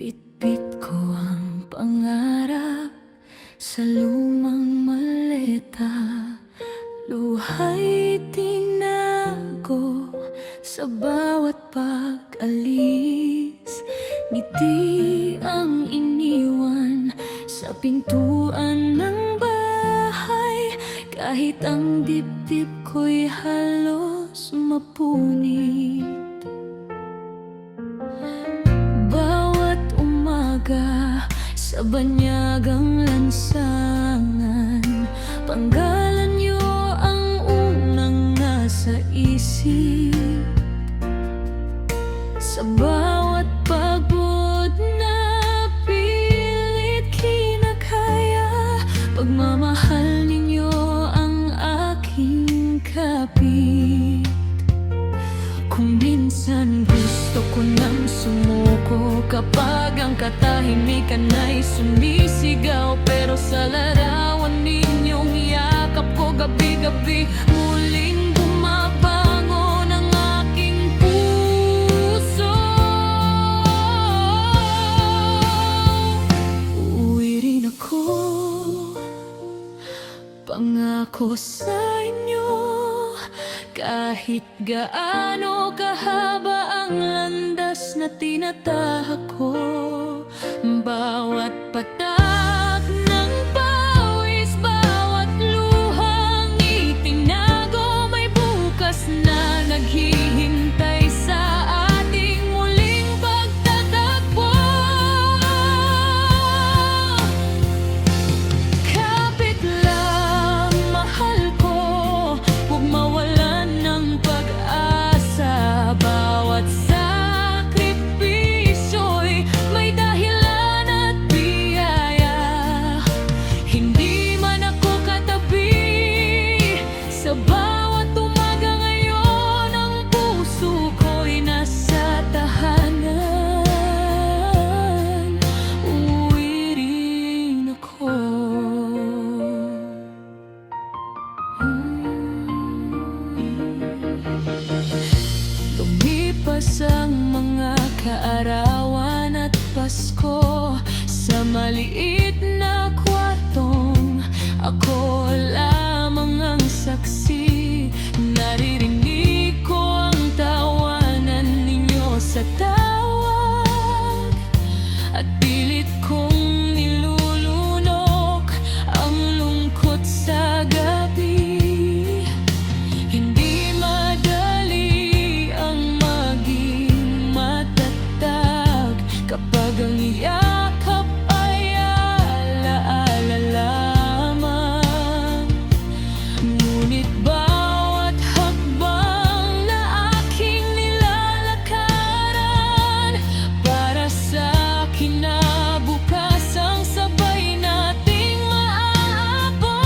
Bitbit ko ang pangarap sa lumang maleta, luha'y tinago sa bawat pag-alis. Ngiti ang iniwan sa pintuan ng bahay, kahit ang dibdib ko'y halos mapunit. Sa banyagang lansangan, panggalan niyo ang unang nasa isip. Sa bawat pagod na pilit kinakaya, pagmamahal ninyo ang aking kapit. Kung minsan gusto ko nang sumuko, kapag ang katahimikan ay sumisigaw, pero sa larawan ninyong yakap ko, gabi-gabi muling bumabangon ang aking puso. Uuwi rin ako, pangako sa inyo, kahit gaano kahaba ang landas na tinatahak ko. Bawat patak ng pawis, bawat luhang itinago, may bukas na naghihintay sa ating muling pagtatagpo. Kapit lang, mahal ko, huwag mawalan ng pag-asa. Bawat sakripisyo'y may dahilan at biyaya. Hindi man ako katabi sa bawat umaga ngayon, ang puso ko'y nasa tahanan. Uuwi rin ako. Lumipas ang mga kaarawan at Pasko, sa maliit na kwartong ako lamang ang saksi. Naririnig ko ang tawanan ninyo sa tawag, at pilit kong nilulunok ang lungkot sa gabi. Hindi madali ang maging matatag kapag ang yakap ay alaala lamang. Ngunit bawat hakbang na aking nilalakaran, para sa kinabukas, sabay nating maaabot.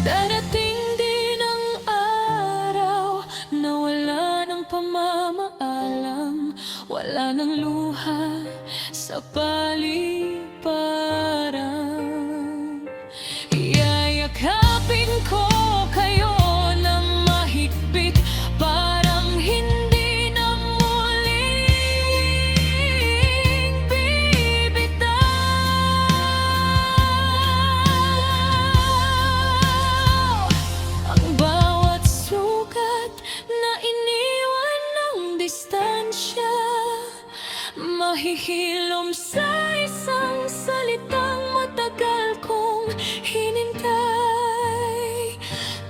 Darating din ang araw na wala ng pamamaalam, wala ng luha sa paliparan. Iyayakapin ko kayo ng mahigpit, parang hindi na muling bibitaw. Ang bawat sugat na iniwan ng distansya, mahihilom sa isang salitang matagal kong hinintay.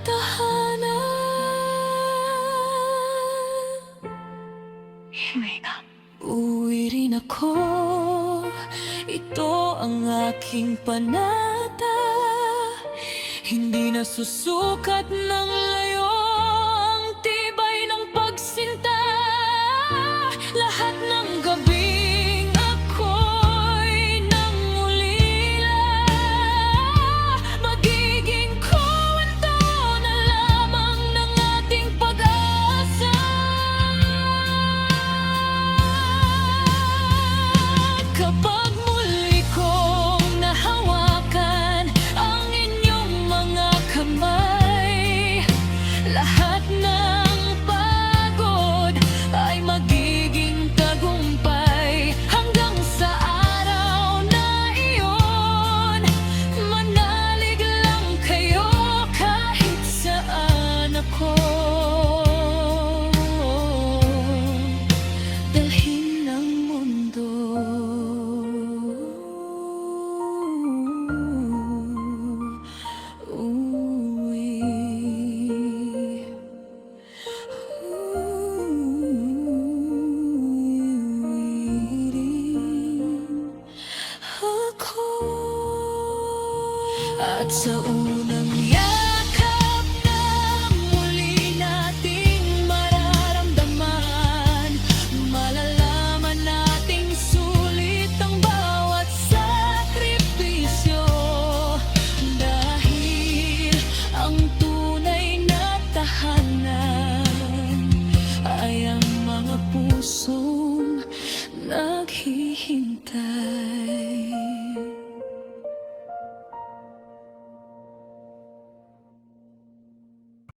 Tahanan. Uwi rin ako, ito ang aking panata. Hindi na susukat ng layo ang tibay ng pagsinta. Lahat ng gabing ako'y nangulila, magiging kwento na lamang ng ating pag-asa. Kapag muli kong nahawakan ang inyong mga kamay, At sa